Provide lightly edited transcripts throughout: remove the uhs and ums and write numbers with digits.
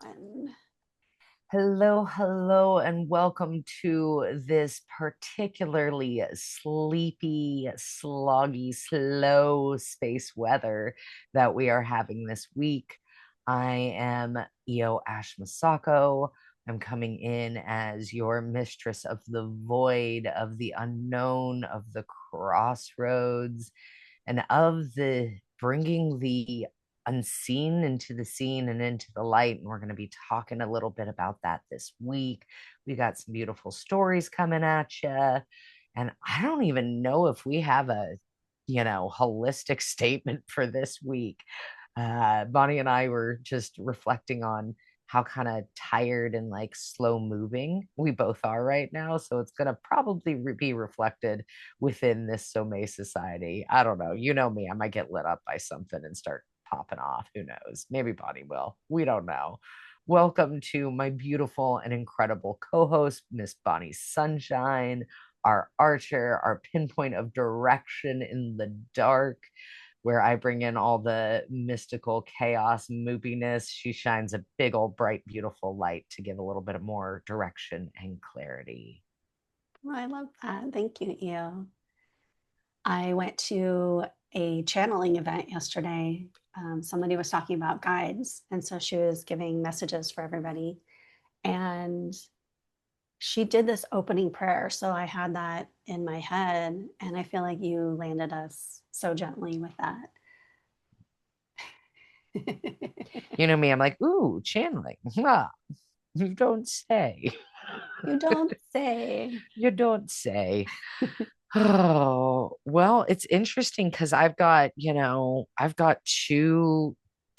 And Hello, hello, and welcome to this particularly sleepy, sloggy, slow space weather that we are having this week. I am Io Ash Masako. I'm coming in as your mistress of the void, of the unknown, of the crossroads, and of the bringing the unseen into the scene and into the light. And we're going to be talking a little bit about that this week. We got some beautiful stories coming at you. And I don't even know if we have a holistic statement for this week. Bonnie and I were just reflecting on how kind of tired and like slow moving we both are right now. So it's going to probably be reflected within this Somae society. I don't know. You know me. I might get lit up by something and start popping off. Who knows? Maybe Bonnie will. We don't know. Welcome to my beautiful and incredible co host, Miss Bonnie Sunshine, our archer, our pinpoint of direction in the dark, where I bring in all the mystical chaos, moopiness. She shines a big old bright, beautiful light to give a little bit of more direction and clarity. I love that. Thank you, Io. I went to a channeling event yesterday. Somebody was talking about guides. And so she was giving messages for everybody. And she did this opening prayer. So I had that in my head. And I feel like you landed us so gently with that. You know me, I'm like, ooh, channeling. Ah, you don't say. You don't say. You don't say. Oh, well, it's interesting because I've got two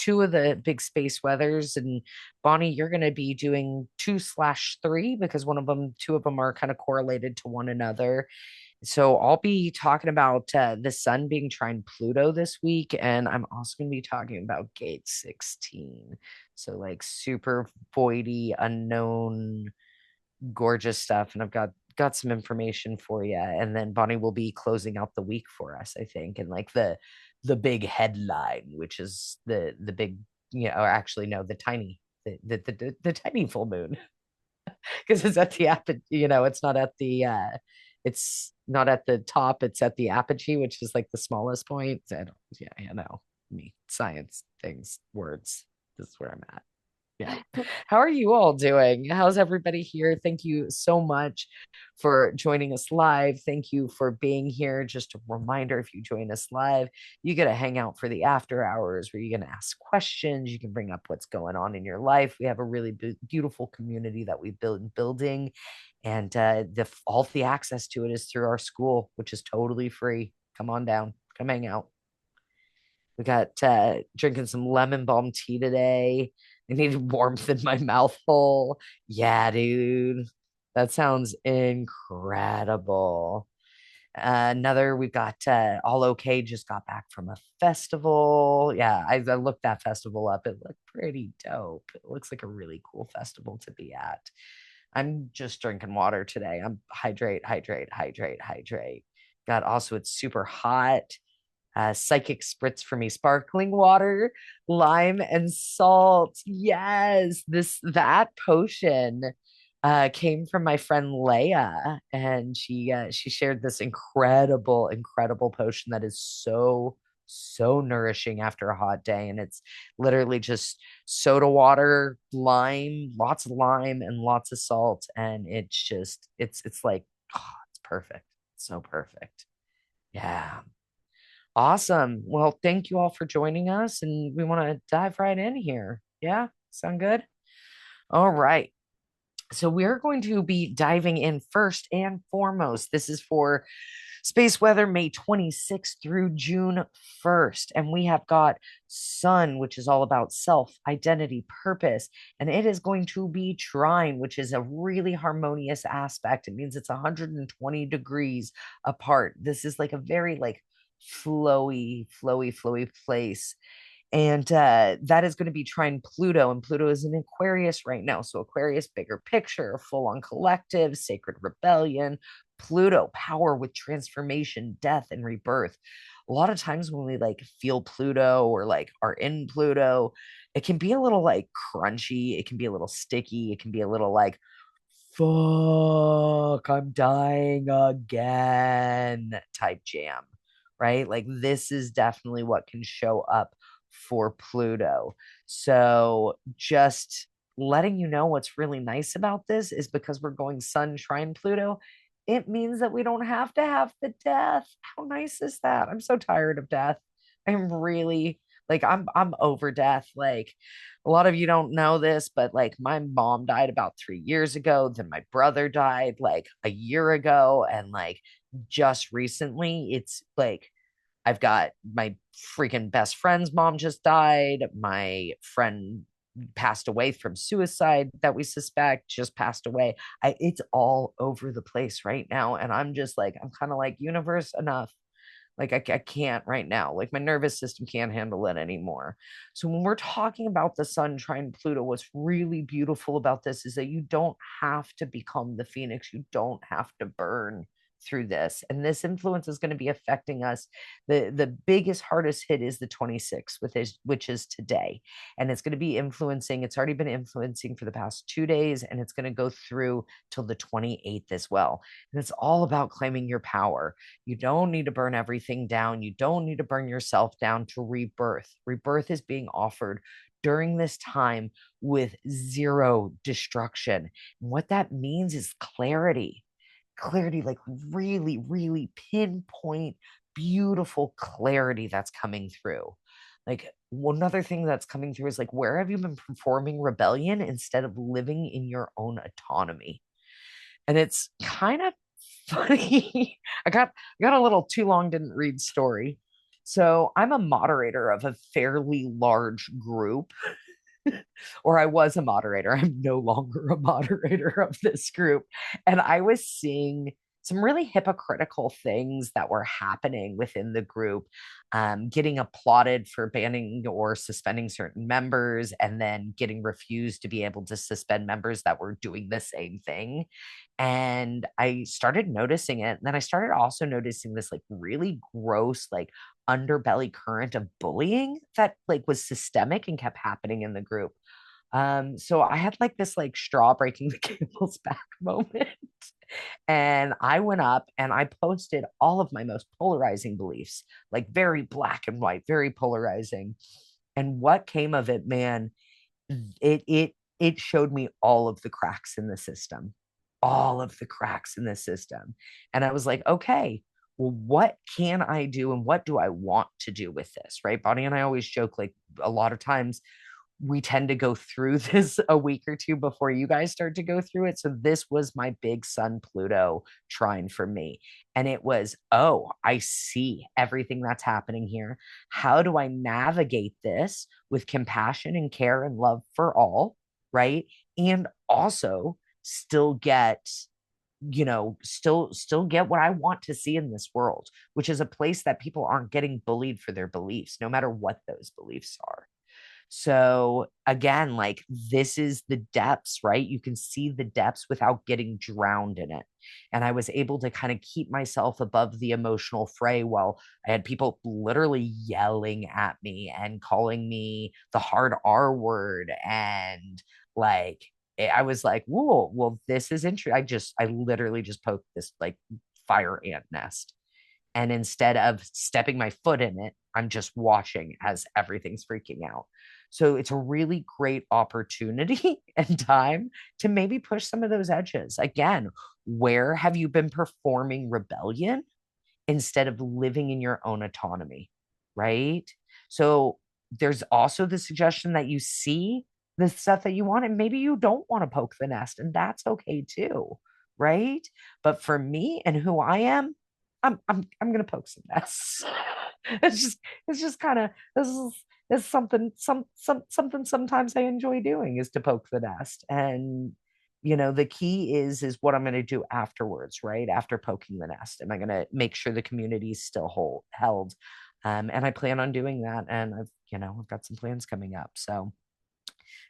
of the big space weathers, and Bonnie, you're gonna be doing 2/3 because two of them are kind of correlated to one another. So I'll be talking about the sun being trine Pluto this week, and I'm also gonna be talking about gate 16. So like super voidy, unknown gorgeous stuff, and I've got some information for you. And then Bonnie will be closing out the week for us, I think, and like the big headline, which is the big, or actually no, the tiny full moon, because it's at the it's not at the top, it's at the apogee, which is like the smallest point. I don't, yeah, me, science things, words. This is where I'm at. Yeah. How are you all doing? How's everybody here? Thank you so much for joining us live. Thank you for being here. Just a reminder, if you join us live, you get to hang out for the after hours where you're going to ask questions. You can bring up what's going on in your life. We have a really beautiful community that we've built building, and all the access to it is through our school, which is totally free. Come on down, come hang out. We got drinking some lemon balm tea today. I needed warmth in my mouth hole. Yeah, dude. That sounds incredible. We've got All Okay just got back from a festival. Yeah, I looked that festival up. It looked pretty dope. It looks like a really cool festival to be at. I'm just drinking water today. I'm hydrate, hydrate, hydrate, hydrate. God, also, it's super hot. Psychic spritz for me, sparkling water, lime and salt. Yes, that potion came from my friend Leia, and she shared this incredible potion that is so nourishing after a hot day. And it's literally just soda water, lime, lots of lime and lots of salt, and it's like, oh, it's perfect. So perfect. Yeah. Awesome. Well, thank you all for joining us, and we want to dive right in here. Yeah, sound good? All right. So we're going to be diving in first and foremost. This is for space weather May 26th through June 1st. And we have got sun, which is all about self, identity, purpose. And it is going to be trine, which is a really harmonious aspect. It means it's 120 degrees apart. This is like a very like flowy place. And that is going to be trine Pluto, and Pluto is in Aquarius right now. So Aquarius, bigger picture, full on collective, sacred rebellion. Pluto, power with transformation, death, and rebirth. A lot of times when we like feel Pluto or like are in Pluto, it can be a little like crunchy, it can be a little sticky, it can be a little like, fuck, I'm dying again type jam, right? Like this is definitely what can show up for Pluto. So just letting you know what's really nice about this is because we're going Sun trine Pluto, it means that we don't have to have the death. How nice is that? I'm so tired of death. I'm really like I'm over death. Like a lot of you don't know this, but like my mom died about 3 years ago. Then my brother died like a year ago. And like just recently, it's like I've got my freaking best friend's mom just died. My friend passed away from suicide that we suspect just passed away. It's all over the place right now. And I'm just like, I'm kind of like, universe, enough. Like I can't right now. Like my nervous system can't handle it anymore. So when we're talking about the sun trine Pluto, what's really beautiful about this is that you don't have to become the phoenix. You don't have to burn through this. And this influence is going to be affecting us. The biggest, hardest hit is the 26th, which is today. And it's going to be influencing, it's already been influencing for the past 2 days, and it's going to go through till the 28th as well. And it's all about claiming your power. You don't need to burn everything down. You don't need to burn yourself down to rebirth. Rebirth is being offered during this time with zero destruction. And what that means is clarity. Clarity, like really, really pinpoint, beautiful clarity that's coming through. Like one other thing that's coming through is like, where have you been performing rebellion instead of living in your own autonomy? And it's kind of funny. I got a little too long didn't read story. So I'm a moderator of a fairly large group, or I was a moderator. I'm no longer a moderator of this group. And I was seeing some really hypocritical things that were happening within the group, getting applauded for banning or suspending certain members, and then getting refused to be able to suspend members that were doing the same thing. And I started noticing it. And then I started also noticing this like really gross, like underbelly current of bullying that like was systemic and kept happening in the group. So I had like this like straw breaking the camel's back moment. And I went up and I posted all of my most polarizing beliefs, like very black and white, very polarizing. And what came of it, man, it showed me all of the cracks in the system, all of the cracks in the system. And I was like, okay, well, what can I do and what do I want to do with this? Right. Bonnie and I always joke like a lot of times we tend to go through this a week or two before you guys start to go through it. So this was my big sun Pluto trine for me. And it was, oh, I see everything that's happening here. How do I navigate this with compassion and care and love for all? Right. And also still get still get what I want to see in this world, which is a place that people aren't getting bullied for their beliefs, no matter what those beliefs are. So again, like this is the depths, right? You can see the depths without getting drowned in it. And I was able to kind of keep myself above the emotional fray while I had people literally yelling at me and calling me the hard R word. And like, I was like, whoa, well, this is interesting. I literally just poked this like fire ant nest. And instead of stepping my foot in it, I'm just watching as everything's freaking out. So it's a really great opportunity and time to maybe push some of those edges. Again, where have you been performing rebellion instead of living in your own autonomy? Right. So there's also the suggestion that you see the stuff that you want, and maybe you don't want to poke the nest, and that's okay too. Right. But for me and who I am, I'm gonna poke some nests. it's just it's just kind of this is something something sometimes I enjoy doing is to poke the nest. And the key is what I'm gonna do afterwards, right? After poking the nest. Am I gonna make sure the community is still held? And I plan on doing that. And I've got some plans coming up. So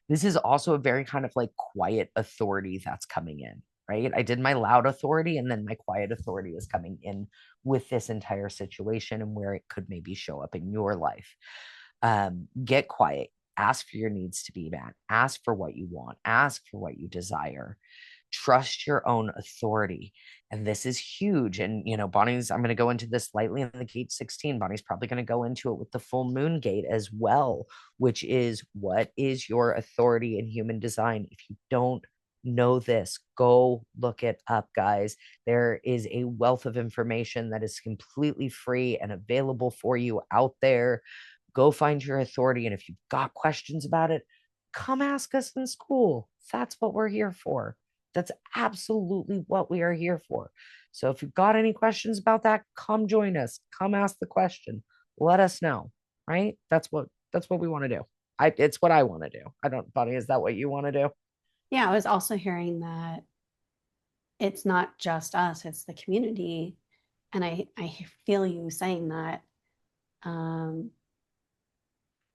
this is also a very kind of like quiet authority that's coming in, right? I did my loud authority, and then my quiet authority is coming in with this entire situation and where it could maybe show up in your life. Get quiet. Ask for your needs to be met. Ask for what you want. Ask for what you desire. Trust your own authority. And this is huge. And, Bonnie's, I'm going to go into this lightly in the gate 16. Bonnie's probably going to go into it with the full moon gate as well, which is, what is your authority in human design? If you don't know this, go look it up, guys. There is a wealth of information that is completely free and available for you out there. Go find your authority. And if you've got questions about it, come ask us in school. That's what we're here for. That's absolutely what we are here for. So if you've got any questions about that, come join us. Come ask the question. Let us know. Right? That's what we want to do. It's what I want to do. I don't, Bonnie, is that what you want to do? Yeah, I was also hearing that it's not just us, it's the community. And I feel you saying that um,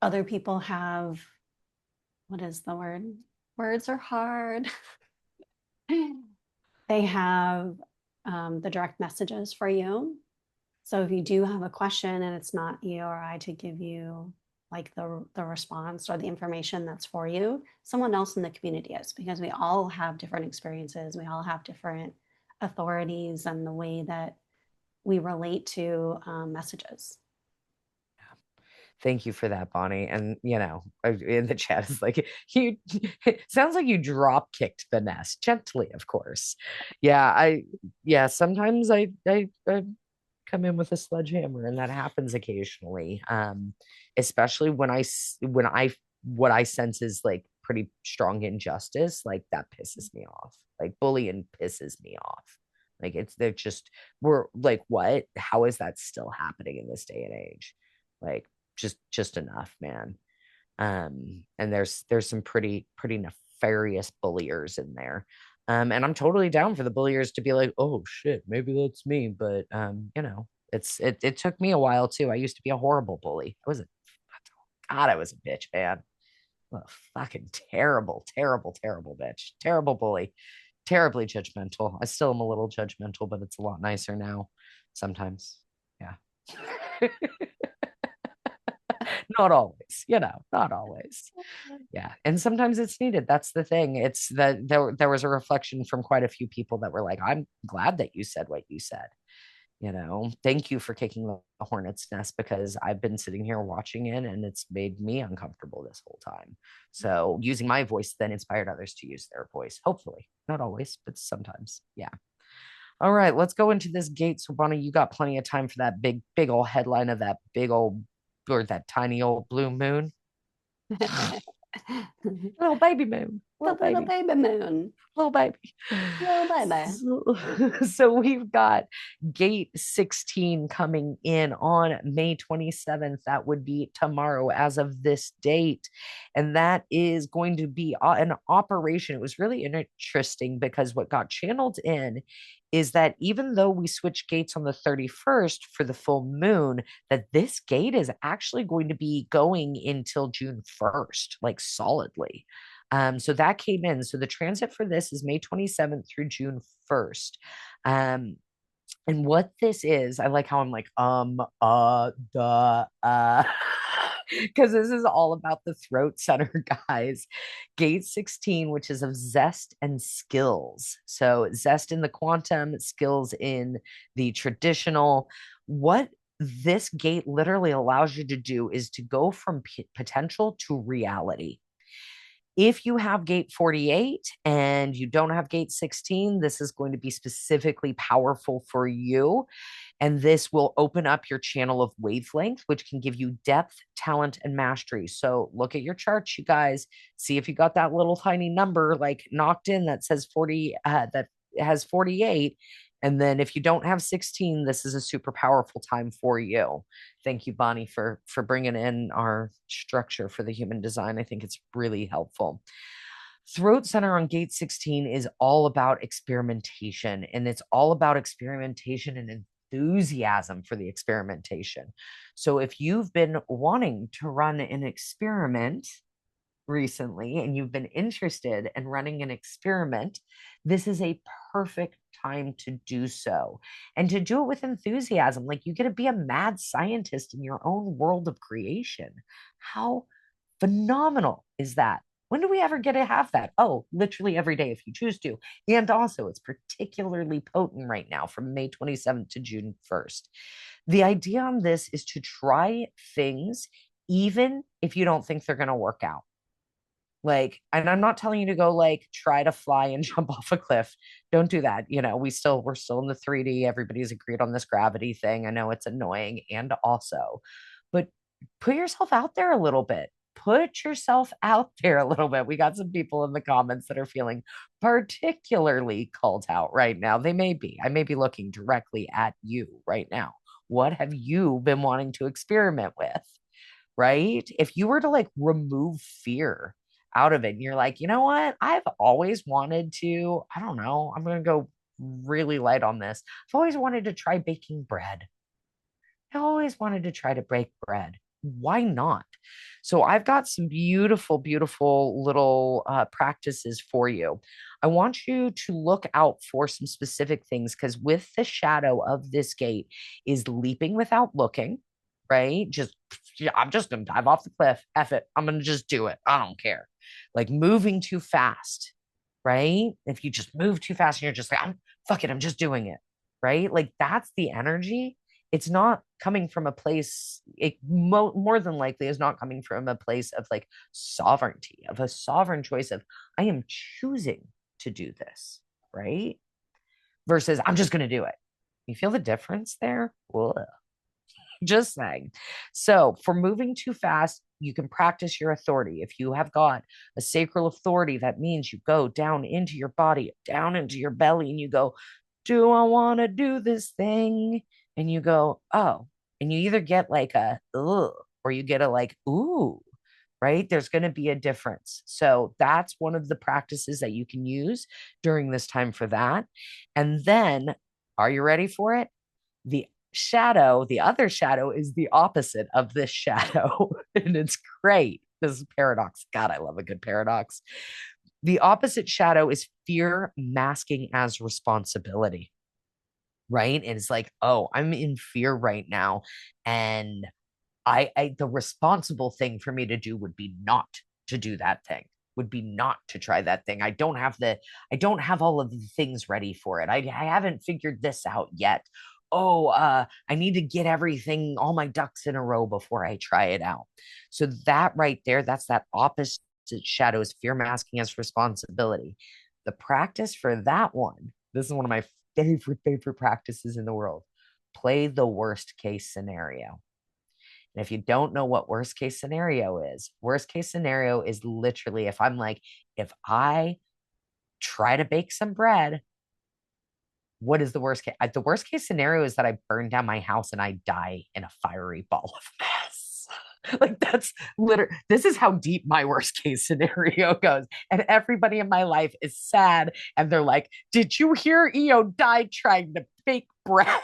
other people have, what is the word? Words are hard. They have the direct messages for you. So if you do have a question and it's not you or I to give you like the response or the information that's for you, someone else in the community is, because we all have different experiences. We all have different authorities and the way that we relate to messages. Thank you for that, Bonnie. And in the chat is like, you it sounds like you drop kicked the nest gently, of course. Yeah, sometimes I come in with a sledgehammer, and that happens occasionally. Especially when I what I sense is like pretty strong injustice, like that pisses me off. Like bullying pisses me off. Like they're just, we're like, what? How is that still happening in this day and age? Like, just enough, man. And there's some pretty nefarious bulliers in there. And I'm totally down for the bulliers to be like, oh shit, maybe that's me. But it took me a while too. I used to be a horrible bully. God, I was a bitch, man. A fucking terrible, terrible, terrible bitch. Terrible bully. Terribly judgmental. I still am a little judgmental, but it's a lot nicer now sometimes. Yeah. Not always, not always. Yeah. And sometimes it's needed. That's the thing. It's that there was a reflection from quite a few people that were like, I'm glad that you said what you said. Thank you for kicking the hornet's nest, because I've been sitting here watching it and it's made me uncomfortable this whole time. So using my voice then inspired others to use their voice. Hopefully. Not always, but sometimes. Yeah. All right, let's go into this gate. So, Bonnie, you got plenty of time for that big old headline of that big old, or that tiny old blue moon. Little baby moon. The Little little baby. baby moon. Little baby. Little baby. So we've got gate 16 coming in on May 27th. That would be tomorrow as of this date. And that is going to be an operation. It was really interesting because what got channeled in is that even though we switch gates on the 31st for the full moon, that this gate is actually going to be going until June 1st, like solidly. So that came in. So the transit for this is May 27th through June 1st. And what this is, I like how I'm like, because this is all about the throat center, guys. Gate 16, which is of zest and skills. So zest in the quantum, skills in the traditional. What this gate literally allows you to do is to go from potential to reality. If you have gate 48 and you don't have gate 16, this is going to be specifically powerful for you. And this will open up your channel of wavelength, which can give you depth, talent, and mastery. So look at your charts, you guys. See if you got that little tiny number like knocked in that says 40, that has 48. And then if you don't have 16, this is a super powerful time for you. Thank you, Bonnie, for bringing in our structure for the human design. I think it's really helpful. Throat Center on gate 16 is all about experimentation, and it's all about experimentation and enthusiasm for the experimentation. So if you've been wanting to run an experiment recently and you've been interested in running an experiment, this is a perfect time to do so, and to do it with enthusiasm. Like, you get to be a mad scientist in your own world of creation. How phenomenal is that? When do we ever get to have that? Oh, literally every day if you choose to. And also, it's particularly potent right now from May 27th to June 1st. The idea on this is to try things even if you don't think they're going to work out. Like, and I'm not telling you to go like try to fly and jump off a cliff. Don't do that. We're still in the 3D. Everybody's agreed on this gravity thing. I know it's annoying and also, but put yourself out there a little bit. Put yourself out there a little bit. We got some people in the comments that are feeling particularly called out right now. I may be looking directly at you right now. What have you been wanting to experiment with? Right? If you were to like remove fear out of it, and you're like, you know what? I've always wanted to, I don't know, I'm going to go really light on this. I've always wanted to try baking bread. I always wanted to try to bake bread. Why not? So I've got some beautiful, beautiful little practices for you. I want you to look out for some specific things because with the shadow of this gate is leaping without looking, right? I'm just going to dive off the cliff. F it. I'm going to just do it. I don't care. Like moving too fast, right? If you just move too fast and you're just like, fuck it, I'm just doing it, right? Like that's the energy. It's not coming from a place, more than likely is not coming from a place of like sovereignty, of a sovereign choice of, I am choosing to do this, right? Versus, I'm just going to do it. You feel the difference there? Ugh. Just saying. So, for moving too fast, you can practice your authority. If you have got a sacral authority, that means you go down into your body, down into your belly, and you go, do I want to do this thing? And you go, oh, and you either get like a, ugh, or you get a like, ooh, right? There's going to be a difference. So that's one of the practices that you can use during this time for that. And then, are you ready for it? The shadow, the other shadow is the opposite of this shadow. And it's great. This is paradox. God, I love a good paradox. The opposite shadow is fear masking as responsibility, right? And it's like, oh, I'm in fear right now. And the responsible thing for me to do would be not to do that thing, would be not to try that thing. I don't have all of the things ready for it. I haven't figured this out yet. Oh, I need to get everything, all my ducks in a row before I try it out. So that right there, that's that opposite shadow is fear masking as responsibility. The practice for that one, this is one of my favorite practices in the world. Play the worst case scenario. And if you don't know what worst case scenario is literally if I try to bake some bread, what is the worst case? The worst case scenario is that I burn down my house and I die in a fiery ball of mess. Like that's literally, this is how deep my worst case scenario goes. And everybody in my life is sad. And they're like, did you hear EO died trying to bake bread?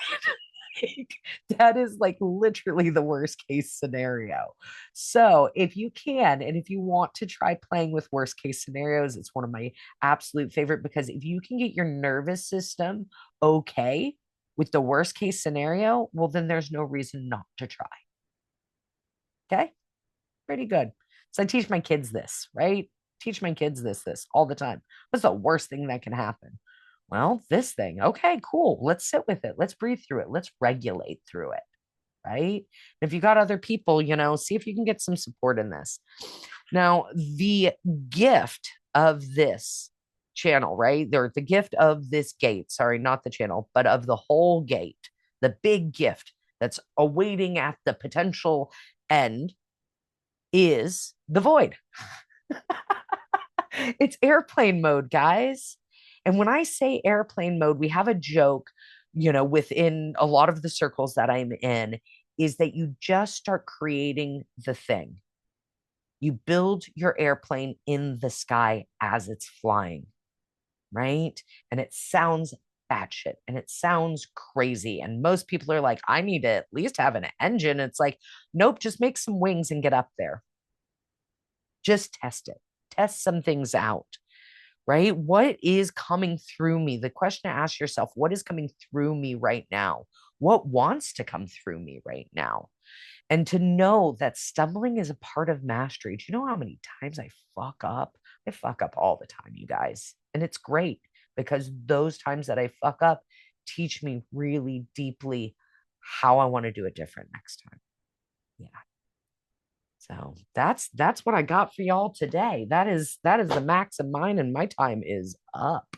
Like, that is like literally the worst case scenario. So, if you can, and if you want to try playing with worst case scenarios, it's one of my absolute favorite because if you can get your nervous system okay with the worst case scenario, well, then there's no reason not to try. Okay. Pretty good. So, I teach my kids this, right? Teach my kids this all the time. What's the worst thing that can happen? Well, this thing. Okay, cool. Let's sit with it. Let's breathe through it. Let's regulate through it. Right. If you got other people, see if you can get some support in this. Now, the gift of this channel, right? Or the gift of this gate, sorry, not the channel, but of the whole gate, the big gift that's awaiting at the potential end is the void. It's airplane mode, guys. And when I say airplane mode, we have a joke, within a lot of the circles that I'm in, is that you just start creating the thing. You build your airplane in the sky as it's flying, right? And it sounds batshit and it sounds crazy. And most people are like, I need to at least have an engine. It's like, nope, just make some wings and get up there. Just test it, test some things out. Right? What is coming through me? The question to ask yourself, what is coming through me right now? What wants to come through me right now? And to know that stumbling is a part of mastery. Do you know how many times I fuck up? I fuck up all the time, you guys. And it's great because those times that I fuck up teach me really deeply how I want to do it different next time. Yeah. So that's what I got for y'all today. That is the max of mine, and my time is up.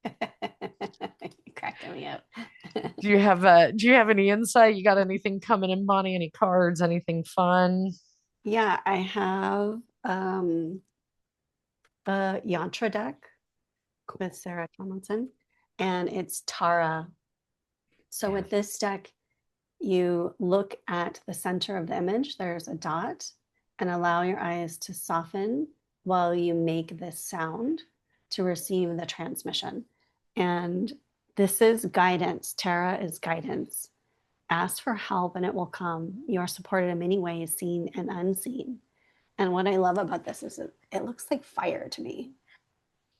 You're cracking me up. Do you have any insight? You got anything coming in, Bonnie? Any cards? Anything fun? Yeah, I have the Yantra deck with Cool. Sarah Tomlinson, and it's Tara. So Yeah. with this deck, you look at the center of the image, there's a dot, and allow your eyes to soften while you make this sound to receive the transmission. And this is guidance. Tara is guidance. Ask for help and it will come. You are supported in many ways, seen and unseen. And what I love about this is it looks like fire to me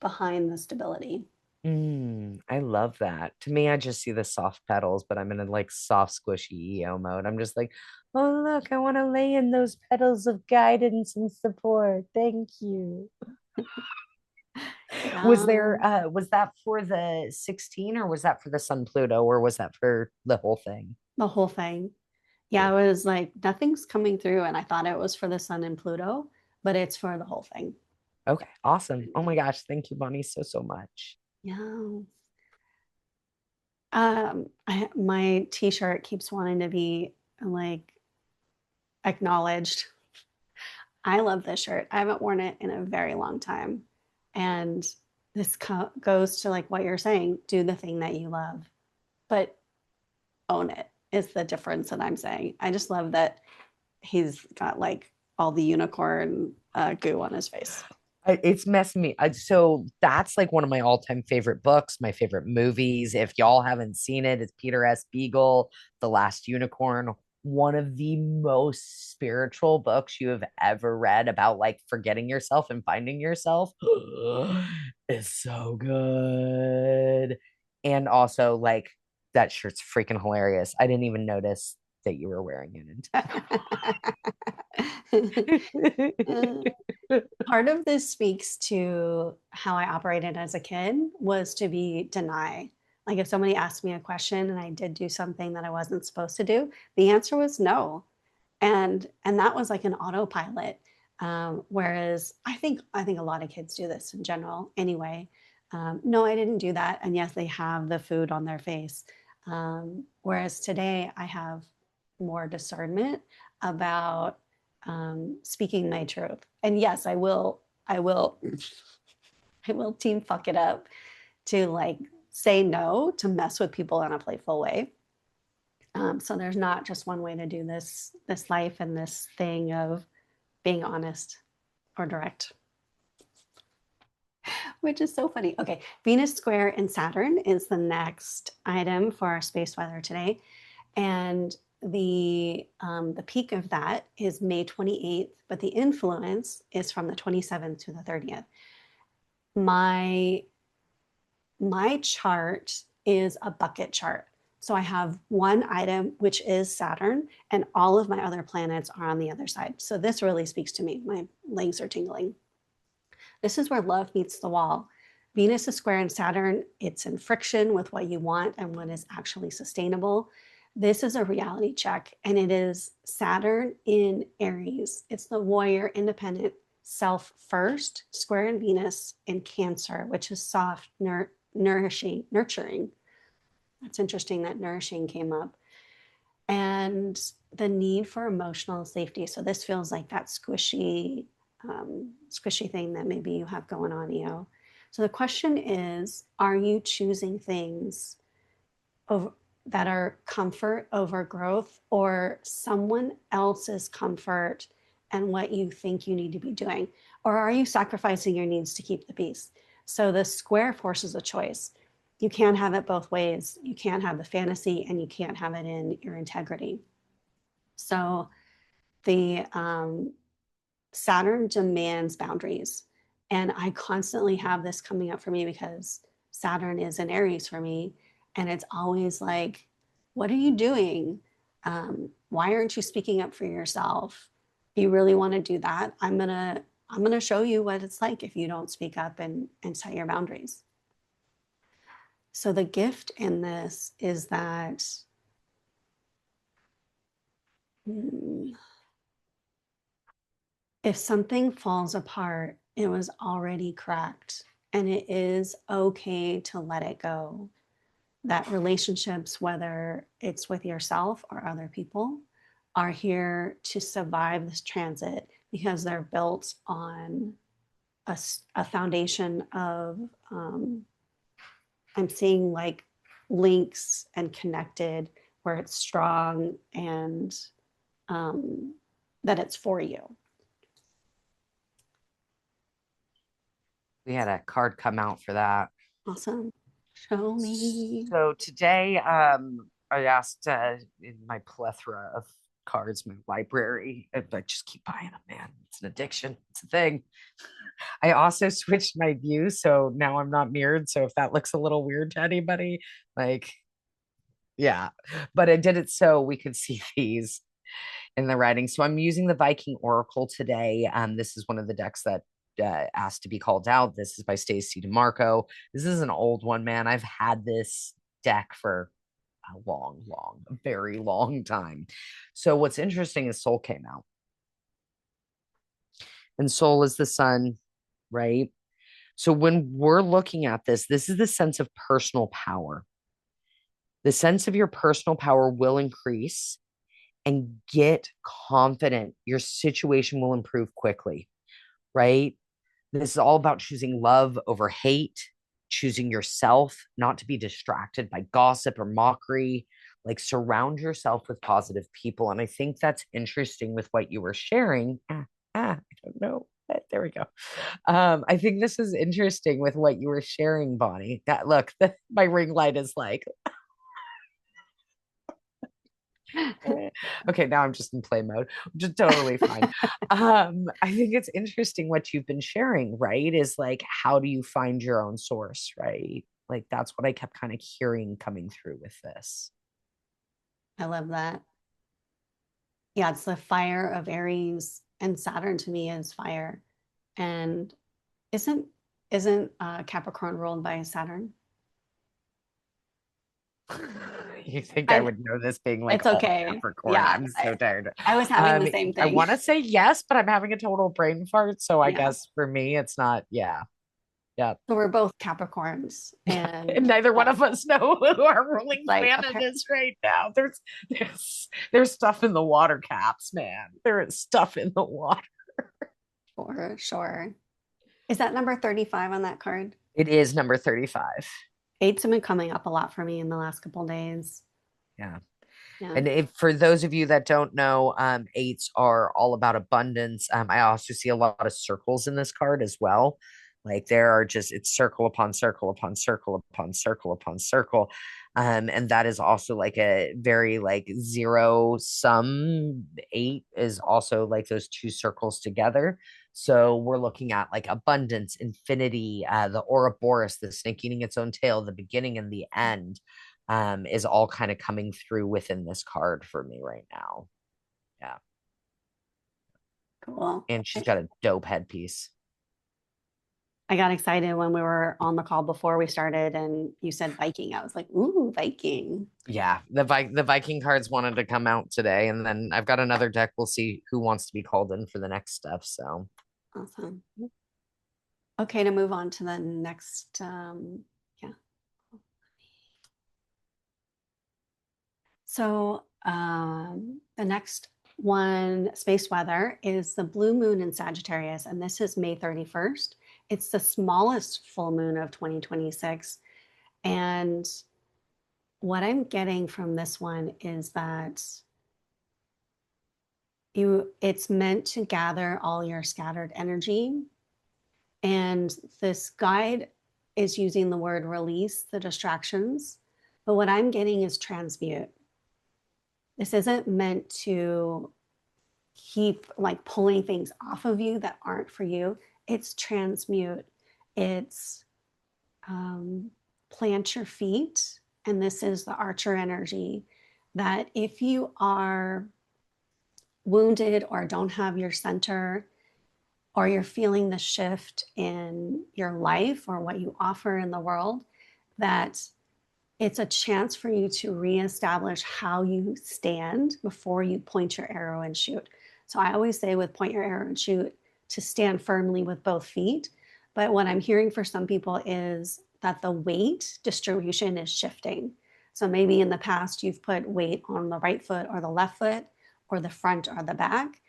behind the stability. I love that. To me, I just see the soft petals, but I'm in a like soft, squishy EO mode. I'm just like, oh, look, I want to lay in those petals of guidance and support. Thank you. Yeah, Was that for the 16 or was that for the Sun Pluto or was that for the whole thing? the whole thing. Yeah, Cool. I was like, nothing's coming through. And I thought it was for the sun and Pluto, but it's for the whole thing. Okay, awesome. Oh my gosh, thank you, Bonnie, so so much. Yeah. My t-shirt keeps wanting to be like acknowledged. I love this shirt. I haven't worn it in a very long time. And this goes to like what you're saying, do the thing that you love, but own it is the difference that I'm saying. I just love that he's got like all the unicorn goo on his face. It's messing me. So that's like one of my all-time favorite books, my favorite movies. If y'all haven't seen it, it's Peter S. Beagle, The Last Unicorn. One of the most spiritual books you have ever read about like forgetting yourself and finding yourself. It's so good. And also like that shirt's freaking hilarious. I didn't even notice that you were wearing it. Part of this speaks to how I operated as a kid was to be deny. Like if somebody asked me a question and I did do something that I wasn't supposed to do, the answer was no. And that was like an autopilot. Whereas I think a lot of kids do this in general anyway. No, I didn't do that. And yes, they have the food on their face. Whereas today I have more discernment about speaking my truth. And yes, I will team fuck it up to like say no to mess with people in a playful way. So there's not just one way to do this life and this thing of being honest or direct, which is so funny. Okay, Venus square in Saturn is the next item for our space weather today, and the peak of that is May 28th, but the influence is from the 27th to the 30th. My my chart is a bucket chart. So I have one item, which is Saturn, and all of my other planets are on the other side. So this really speaks to me. My legs are tingling. This is where love meets the wall. Venus is square in Saturn. It's in friction with what you want and what is actually sustainable. This is a reality check, and it is Saturn in Aries. It's the warrior, independent, self first, square in Venus in Cancer, which is soft, nourishing, nurturing. That's interesting that nourishing came up. And the need for emotional safety. So this feels like that squishy thing that maybe you have going on, EO. So the question is, are you choosing things over, that are comfort over growth or someone else's comfort and what you think you need to be doing? Or are you sacrificing your needs to keep the peace? So the square forces a choice. You can't have it both ways. You can't have the fantasy and you can't have it in your integrity. So the Saturn demands boundaries. And I constantly have this coming up for me because Saturn is in Aries for me. And it's always like, what are you doing? Why aren't you speaking up for yourself? If you really want to do that, I'm gonna show you what it's like if you don't speak up and set your boundaries. So the gift in this is that mm, if something falls apart, it was already cracked, and it is okay to let it go. That relationships, whether it's with yourself or other people, are here to survive this transit because they're built on a foundation of, I'm seeing like links and connected where it's strong and um, that it's for you. We had a card come out for that. Awesome. Show me. So today, I asked in my plethora of cards, my library, I just keep buying them, man. It's an addiction. It's a thing. I also switched my view, so now I'm not mirrored. So if that looks a little weird to anybody, like, yeah, but I did it so we could see these in the writing. So I'm using the Viking Oracle today. This is one of the decks that asked to be called out. This is by Stacey DeMarco. This is an old one, man. I've had this deck for a very long time. So what's interesting is Soul came out, and Soul is the sun, right? So when we're looking at this, this is the sense of personal power. The sense of your personal power will increase and get confident. Your situation will improve quickly, right? This is all about choosing love over hate, choosing yourself, not to be distracted by gossip or mockery. Like, surround yourself with positive people. And I think that's interesting with what you were sharing. I don't know. There we go. I think this is interesting with what you were sharing, Bonnie. That look, my ring light is like, okay, now I'm just in play mode, which is totally fine. I think it's interesting what you've been sharing, right? Is like, how do you find your own source, right? Like, that's what I kept kind of hearing coming through with this. I love that. Yeah, it's the fire of Aries, and Saturn to me is fire. And isn't isn't Capricorn ruled by Saturn? You think I I would know this being like It's all okay. Capricorn? Yeah, I'm so tired. I was having the same I thing. want to say yes, but I'm having a total brain fart. So I Yeah. guess for me, it's not. Yeah, yeah. So we're both Capricorns, And and neither one of us know who our ruling like planet is right now. There's stuff in the water caps, man. There is stuff in the water. for sure. Is that number 35 on that card? It is number 35. Eights have been coming up a lot for me in the last couple of days. Yeah. Yeah. And if for those of you that don't know, eights are all about abundance. I also see a lot of circles in this card as well. Like, there are just, it's circle upon circle upon circle upon circle upon circle. And that is also like a very like zero sum. Eight is also like those two circles together. So we're looking at like abundance, infinity, the Ouroboros, the snake eating its own tail, the beginning and the end, is all kind of coming through within this card for me right now. Yeah. Cool. And she's got a dope headpiece. I got excited when we were on the call before we started and you said Viking. I was like, ooh, Viking. Yeah, the Viking cards wanted to come out today, and then I've got another deck. We'll see who wants to be called in for the next stuff. So Awesome. Okay, to move on to the next. Yeah. So the next one, space weather, is the blue moon in Sagittarius, and this is May 31st. It's the smallest full moon of 2026. And what I'm getting from this one is that it's meant to gather all your scattered energy. And this guide is using the word release the distractions. But what I'm getting is transmute. This isn't meant to keep like pulling things off of you that aren't for you. It's transmute. It's plant your feet. And this is the archer energy that if you are wounded or don't have your center, or you're feeling the shift in your life or what you offer in the world, that it's a chance for you to reestablish how you stand before you point your arrow and shoot. So I always say with point your arrow and shoot to stand firmly with both feet. But what I'm hearing for some people is that the weight distribution is shifting. So maybe in the past you've put weight on the right foot or the left foot or the front or the back.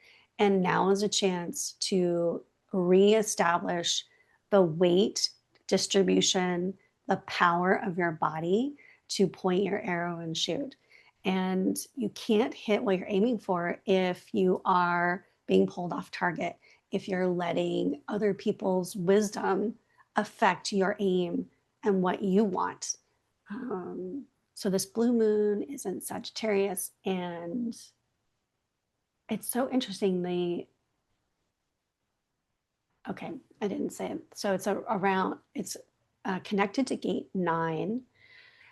And now is a chance to reestablish the weight distribution, the power of your body to point your arrow and shoot. And you can't hit what you're aiming for if you are being pulled off target, if you're letting other people's wisdom affect your aim and what you want. So this blue moon is in Sagittarius, and it's so interesting. Okay, I didn't say it. So it's connected to gate 9,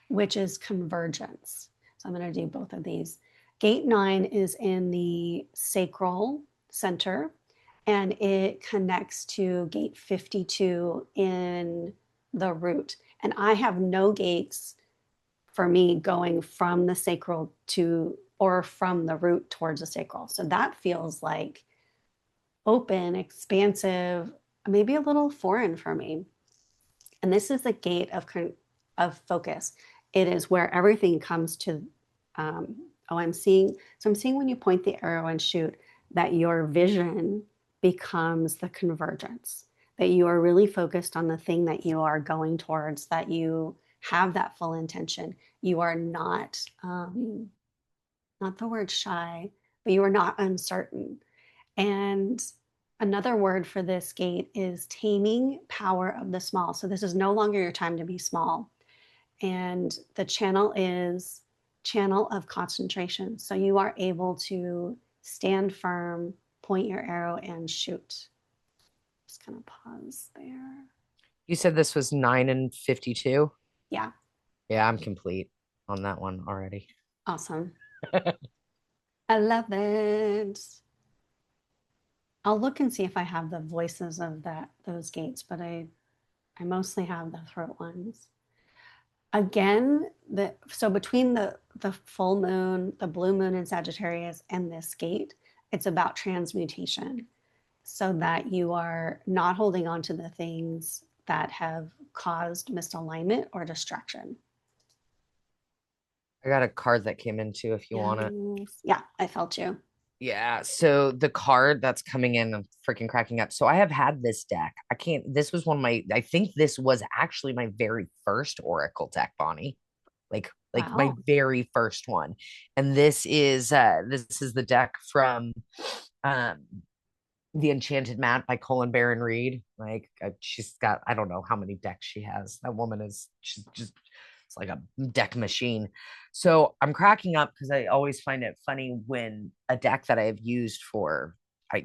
which is convergence. So I'm going to do both of these. Gate 9 is in the sacral center, and it connects to gate 52 in the root. And I have no gates for me going from the sacral to or from the root towards the sacral. So that feels like open, expansive, maybe a little foreign for me. And this is the gate of focus. It is where everything comes to. I'm seeing. So I'm seeing when you point the arrow and shoot that your vision becomes the convergence. That you are really focused on the thing that you are going towards. That you have that full intention. You are not the word shy, but you are not uncertain. And another word for this gate is taming power of the small. So this is no longer your time to be small. And the channel is channel of concentration. So you are able to stand firm, point your arrow, and shoot. Just kind of pause there. You said this was 9 and 52. Yeah, Yeah, I'm complete on that one already. awesome. I love it. I'll look and see if I have the voices of those gates, but I mostly have the throat ones. Again, so between the full moon, the blue moon in Sagittarius, and this gate, it's about transmutation, so that you are not holding on to the things that have caused misalignment or distraction. I got a card that came in too if you want it. Yes. Yeah, I felt you. Yeah, so the card that's coming in, I'm freaking cracking up. So I have had this deck. This was one of my, I think this was actually my very first Oracle deck, Bonnie. Like my Wow. very first one. And this is the deck from um The Enchanted Mat by Colin Baron Reed. Like she's got, I don't know how many decks she has. That woman she's just, it's like a deck machine. So I'm cracking up because I always find it funny when a deck that I have used for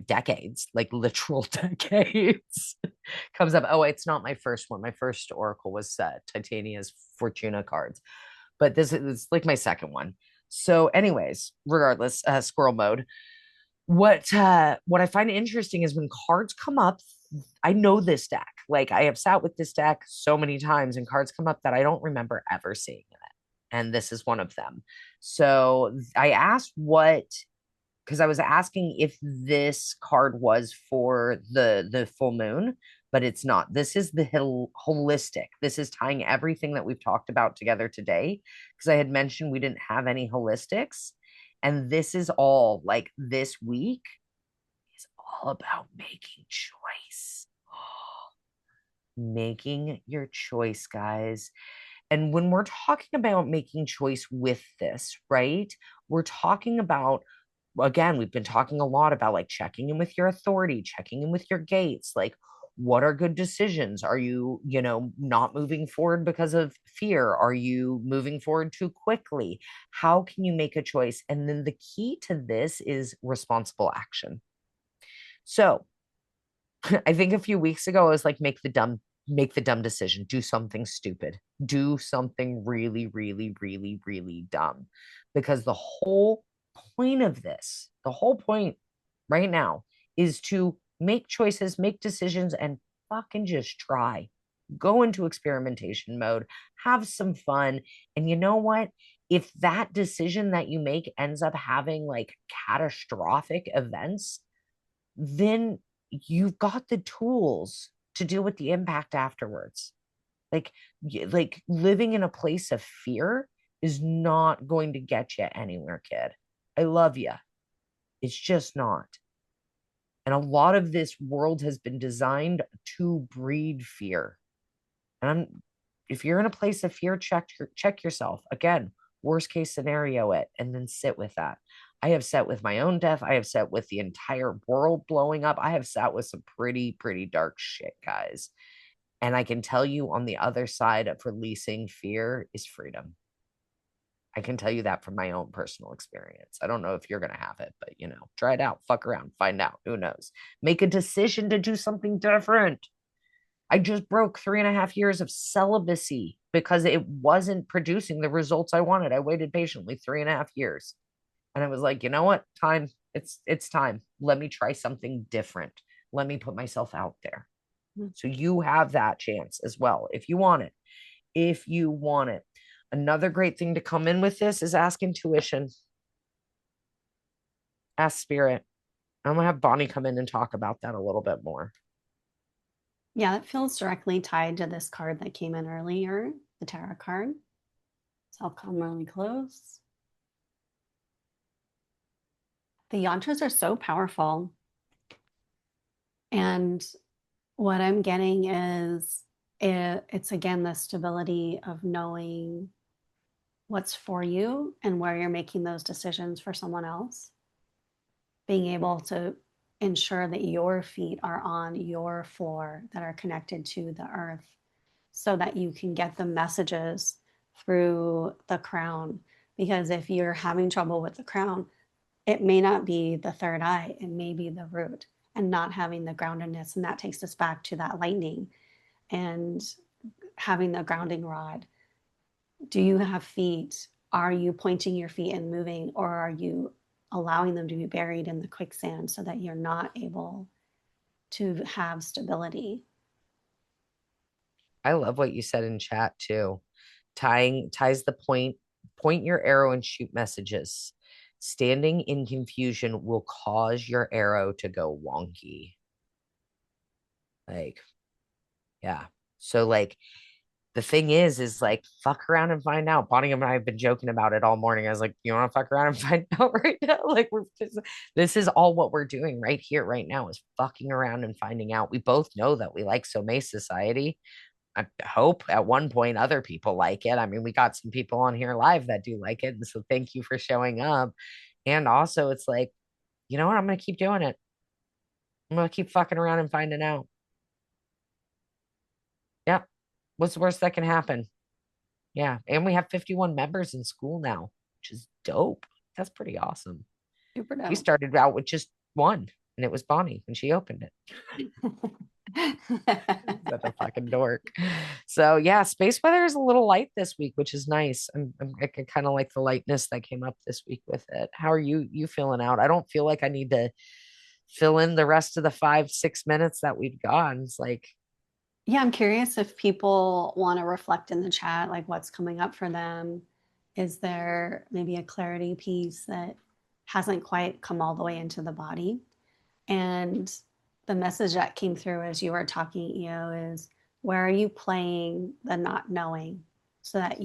decades, like literal decades, comes up. Oh, it's not my first one. My first Oracle was Titania's Fortuna cards, but this is like my second one. So, anyways, regardless, squirrel mode. What I find interesting is when cards come up, I know this deck. Like I have sat with this deck so many times, and cards come up that I don't remember ever seeing in it. And this is one of them. So I asked because I was asking if this card was for the full moon, but it's not. This is the holistic. This is tying everything that we've talked about together today, because I had mentioned we didn't have any holistics. And this is all like this week is all about making choice. Making your choice, guys. And when we're talking about making choice with this, right? We're talking about, again, we've been talking a lot about like checking in with your authority, checking in with your gates, like what are good decisions? Are you, not moving forward because of fear? Are you moving forward too quickly? How can you make a choice? And then the key to this is responsible action. So I think a few weeks ago, I was like, make the dumb decision, do something stupid, do something really, really, really, really dumb. because the whole point of this, the whole point right now is to make choices, make decisions, and fucking just try. Go into experimentation mode, have some fun. And you know what? If that decision that you make ends up having like catastrophic events, then you've got the tools to deal with the impact afterwards. Like, like living in a place of fear is not going to get you anywhere, kid. I love you. It's just not. And a lot of this world has been designed to breed fear. And if you're in a place of fear, check yourself. Again, worst case scenario it, and then sit with that. I have sat with my own death. I have sat with the entire world blowing up. I have sat with some pretty dark shit, guys. And I can tell you on the other side of releasing fear is freedom. I can tell you that from my own personal experience. I don't know if you're going to have it, but try it out, fuck around, find out. Who knows? Make a decision to do something different. I just broke 3.5 years of celibacy because it wasn't producing the results I wanted. I waited patiently 3.5 years. And I was like, you know what? Time. It's time. Let me try something different. Let me put myself out there. So you have that chance as well if you want it. If you want it. Another great thing to come in with this is ask intuition, ask spirit. I'm going to have Bonnie come in and talk about that a little bit more. Yeah, it feels directly tied to this card that came in earlier, the tarot card. So I'll come really close. The yantras are so powerful. And what I'm getting is it's again the stability of knowing what's for you and where you're making those decisions for someone else. Being able to ensure that your feet are on your floor that are connected to the earth so that you can get the messages through the crown. Because if you're having trouble with the crown, it may not be the third eye, it may be the root and not having the groundedness. And that takes us back to that lightning and having the grounding rod. Do you have feet? Are you pointing your feet and moving, or are you allowing them to be buried in the quicksand so that you're not able to have stability? I love what you said in chat too. Ties the point your arrow and shoot messages. Standing in confusion will cause your arrow to go wonky. Like, yeah. So like the thing is like fuck around and find out. Bonnie and I have been joking about it all morning. I was like, you want to fuck around and find out right now? Like this is all what we're doing right here, right now is fucking around and finding out. We both know that we like Somae society. I hope at one point other people like it. I mean, we got some people on here live that do like it. And so thank you for showing up. And also it's like, you know what? I'm going to keep doing it. I'm going to keep fucking around and finding out. Yep. What's the worst that can happen? Yeah. And we have 51 members in school now, which is dope. That's pretty awesome. Super We dope. started out with just one, and it was Bonnie when she opened it. That's a fucking dork. So yeah, space weather is a little light this week, which is nice. I kind of like the lightness that came up this week with it. How are you feeling out? I don't feel like I need to fill in the rest of the 5-6 minutes that we've got. It's like, Yeah, I'm curious if people want to reflect in the chat, like what's coming up for them. Is there maybe a clarity piece that hasn't quite come all the way into the body? And the message that came through as you were talking, EO, is where are you playing the not knowing so that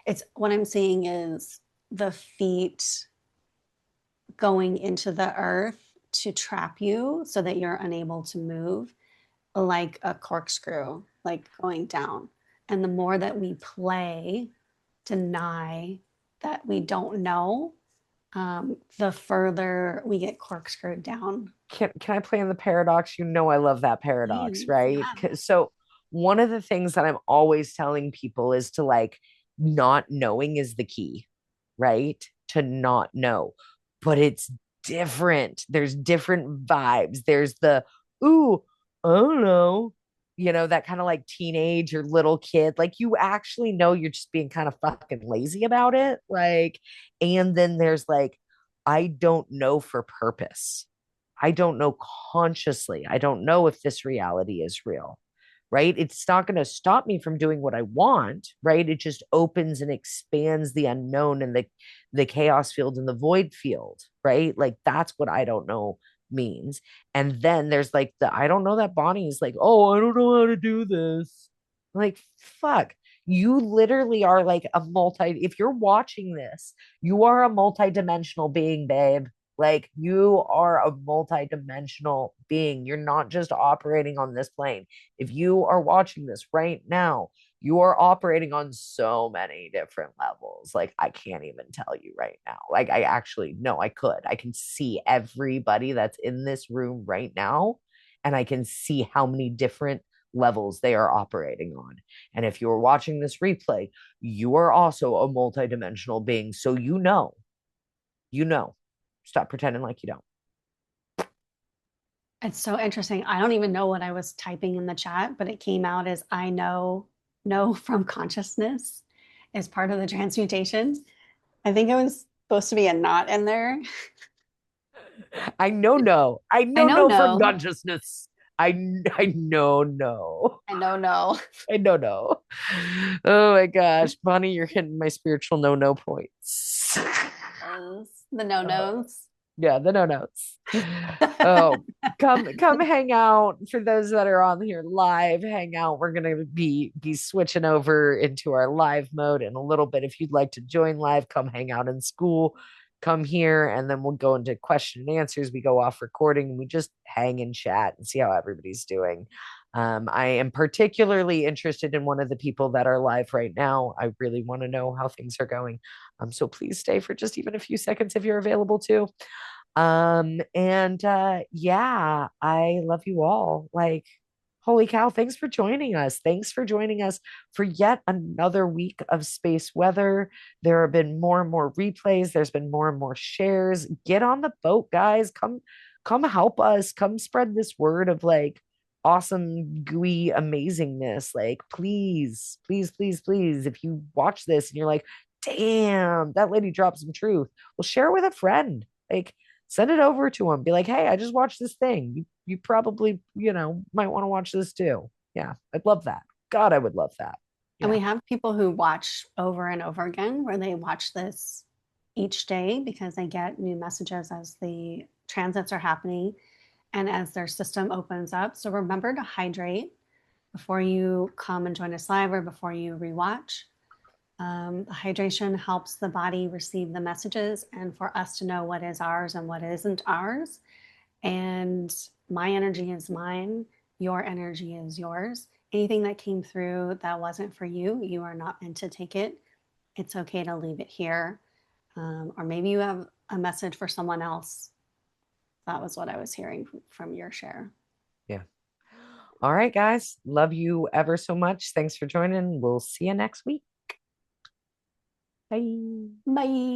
it's what I'm seeing is the feet going into the earth to trap you so that you're unable to move, like a corkscrew, like going down. And the more that we play, deny that we don't know, the further we get corkscrewed down. can I play in the paradox? You know I love that paradox, Please, right? yeah. So one of the things that I'm always telling people is to like not knowing is the key, right? To not know. But it's different. There's different vibes. There's the ooh, I don't know. that kind of like teenage or little kid, like you actually know you're just being kind of fucking lazy about it. Like, and then there's like, I don't know for purpose. I don't know consciously. I don't know if this reality is real, right? It's not going to stop me from doing what I want, right? It just opens and expands the unknown and the chaos field and the void field, right? Like that's what I don't know means. And then there's like the I don't know that Bonnie's like, oh, I don't know how to do this. Like, fuck. You literally are like a if you're watching this, you are a multi-dimensional being, babe. Like you are a multi-dimensional being. You're not just operating on this plane. If you are watching this right now, you are operating on so many different levels. Like I can't even tell you right now. Like I actually no, I could. I can see everybody that's in this room right now, and I can see how many different levels they are operating on. And if you're watching this replay, you are also a multidimensional being. So you know. Stop pretending like you don't. It's so interesting. I don't even know what I was typing in the chat, but it came out as I know from consciousness is part of the transmutation. I think it was supposed to be a not in there. I know no. I I know know no from no. consciousness. I know no. I know no. I know no. Oh my gosh, Bonnie, you're hitting my spiritual no points. The no uh, nos. yeah, the no-nos. Oh, come hang out. For those that are on here live, hang out. We're gonna be switching over into our live mode in a little bit. If you'd like to join live, come hang out in school. Come here, and then we'll go into question and answers. We go off recording, and we just hang and chat and see how everybody's doing. I am particularly interested in one of the people that are live right now. I really want to know how things are going. So please stay for just even a few seconds if you're available to. And yeah, I love you all. Like, holy cow, thanks for joining us. Thanks for joining us for yet another week of space weather. There have been more and more replays, there's been more and more shares. Get on the boat, guys. Come help us. Come spread this word of like awesome, gooey amazingness. Like, please, please, please, please. If you watch this and you're like, damn, that lady dropped some truth, well, share it with a friend. Like, send it over to them. Be like, hey, I just watched this thing. You probably, might want to watch this too. Yeah, I'd love that. God, I would love that. And Yeah. we have people who watch over and over again, where they watch this each day because they get new messages as the transits are happening and as their system opens up. So remember to hydrate before you come and join us live or before you rewatch. The hydration helps the body receive the messages and for us to know what is ours and what isn't ours. And my energy is mine, your energy is yours. Anything that came through that wasn't for you, you are not meant to take it. It's okay to leave it here. Or maybe you have a message for someone else. That was what I was hearing from your share. Yeah. All right, guys. Love you ever so much. Thanks for joining. We'll see you next week. Bye. Bye.